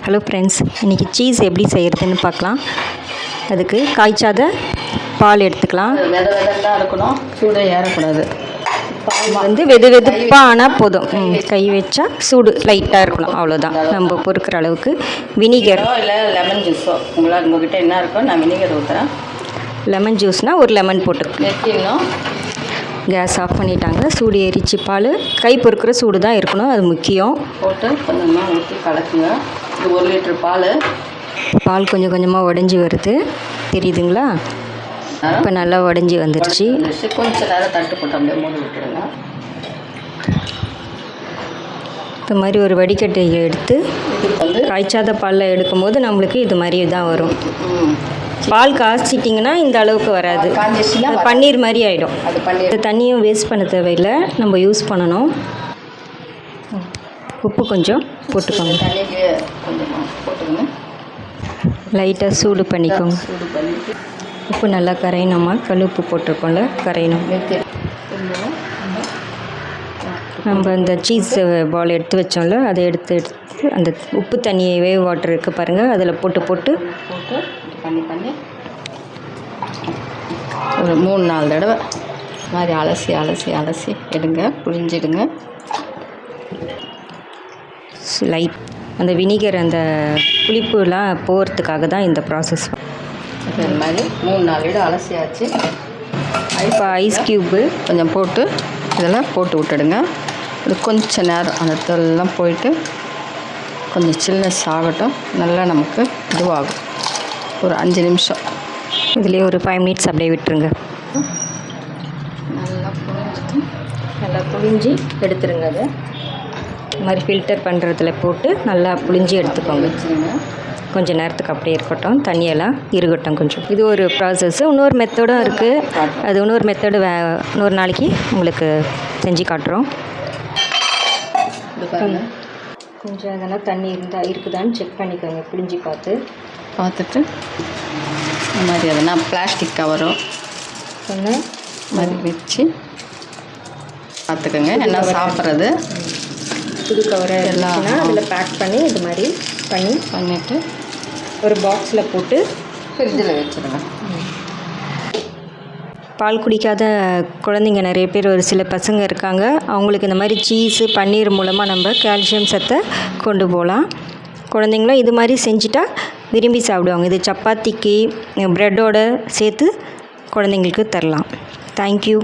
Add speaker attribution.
Speaker 1: Hello friends, இன்றைக்கி cheese எப்படி செய்கிறதுன்னு பார்க்கலாம். அதுக்கு காய்ச்சாத பால் எடுத்துக்கலாம்.
Speaker 2: வெதான் இருக்கணும், சூடு ஏறக்கூடாது.
Speaker 1: பால் வெது வெதுப்பாக ஆனால் போதும். கை வச்சா சூடு லைட்டாக இருக்கணும், அவ்வளோதான். நம்ம பொறுக்கிற அளவுக்கு வினிகர்
Speaker 2: இல்லை லெமன் ஜூஸோ உங்கள்கிட்ட என்ன இருக்கோ நான் வினிகர் ஊற்றுறேன்.
Speaker 1: லெமன் ஜூஸ்னால் ஒரு லெமன்
Speaker 2: வெட்டிடணும்.
Speaker 1: கேஸ் ஆஃப் பண்ணிட்டாங்க. சூடு ஏறிச்சு. பால் கை பொறுக்கிற சூடு தான் இருக்கணும், அது முக்கியம்.
Speaker 2: போட்டு கொஞ்சமாக ஊற்றி கலக்குங்க. இது 1 லிட்டர் பால்
Speaker 1: கொஞ்சம் கொஞ்சமாக உடஞ்சி வருது, தெரியுதுங்களா? இப்போ நல்லா உடஞ்சி வந்துடுச்சு.
Speaker 2: கொஞ்சம் நேரம் தட்டு போட்டு அப்படியே மூடி விட்டுருங்க.
Speaker 1: இந்த மாதிரி ஒரு வடிகட்டையை எடுத்து காய்ச்சாத பாலில் எடுக்கும்போது நம்மளுக்கு இது மாதிரி தான் வரும். பால் காய்ச்சிட்டிங்கன்னா இந்த அளவுக்கு வராது, பன்னீர் மாதிரி ஆகிடும். அது தண்ணியும் வேஸ்ட் பண்ண தேவையில்லை, நம்ம யூஸ் பண்ணணும். உப்பு கொஞ்சம் போட்டுக்கோங்க, லைட்டாக சூடு பண்ணிக்கோங்க. உப்பு நல்லா கரையணுமா, கல் உப்பு போட்டிருக்கோம்ல, கரையணும். நம்ம இந்த சீஸ் பால் எடுத்து வச்சோம்ல, அதை எடுத்து அந்த உப்பு தண்ணியை வேவ் வாட்டர் இருக்குது பாருங்கள், அதில் போட்டு
Speaker 2: பண்ணி ஒரு 3-4 தடவை மாதிரி அலசி எடுங்க, புழிஞ்சிடுங்க.
Speaker 1: லைட் அந்த வினிகர் அந்த புளிப்புலாம் போகிறதுக்காக தான் இந்த ப்ராசஸ்.
Speaker 2: இது மாதிரி 3-4 இடம் அலசியாச்சு.
Speaker 1: இப்போ ஐஸ் க்யூப்பு
Speaker 2: கொஞ்சம் போட்டு இதெல்லாம் போட்டு விட்டுடுங்க. இது கொஞ்சம் நேரம் அந்த தோல்லாம் போயிட்டு கொஞ்சம் சில்னஸ் ஆகட்டும். நல்லா நமக்கு இதுவாகும். ஒரு 5 நிமிஷம்
Speaker 1: இதுலேயே ஒரு 5 மினிட்ஸ் அப்படியே விட்டுருங்க. நல்லா புழிஞ்சி எடுத்துருங்க. அதை இந்த மாதிரி ஃபில்டர் பண்ணுறதுல போட்டு நல்லா புழிஞ்சி எடுத்துக்கோங்க. கொஞ்சம் நேரத்துக்கு அப்படியே இருக்கட்டும், தண்ணியெல்லாம் இருக்கட்டும் கொஞ்சம். இது ஒரு ப்ராசஸ்ஸு. இன்னொரு மெத்தடும் இருக்குது, அது இன்னொரு மெத்தடு இன்னொரு நாளைக்கு உங்களுக்கு செஞ்சு காட்டுறோம். கொஞ்சம் அதெல்லாம் தண்ணி இருக்குதான்னு செக் பண்ணிக்கோங்க, புழிஞ்சி பார்த்துட்டு இந்த மாதிரி எதனா பிளாஸ்டிக் கவரும் ஒன்று மாதிரி வச்சு பார்த்துக்கோங்க. என்ன சாப்பிட்றது புது கவரை எல்லாம் அதில் பேக் பண்ணி இது மாதிரி பண்ணிவிட்டு ஒரு பாக்ஸில் போட்டு ஃப்ரிட்ஜில் வச்சுருங்க. பால் குடிக்காத குழந்தைங்க நிறைய பேர், ஒரு சில பசங்க இருக்காங்க, அவங்களுக்கு இந்த மாதிரி சீஸு பன்னீர் மூலமாக நம்ம கால்சியம் சத்தை கொண்டு போகலாம். குழந்தைங்களும் இது மாதிரி செஞ்சுட்டா விரும்பி சாப்பிடுவாங்க. இது சப்பாத்திக்கு ப்ரெட்டோடு சேர்த்து குழந்தைங்களுக்கு தரலாம். தேங்க்யூ.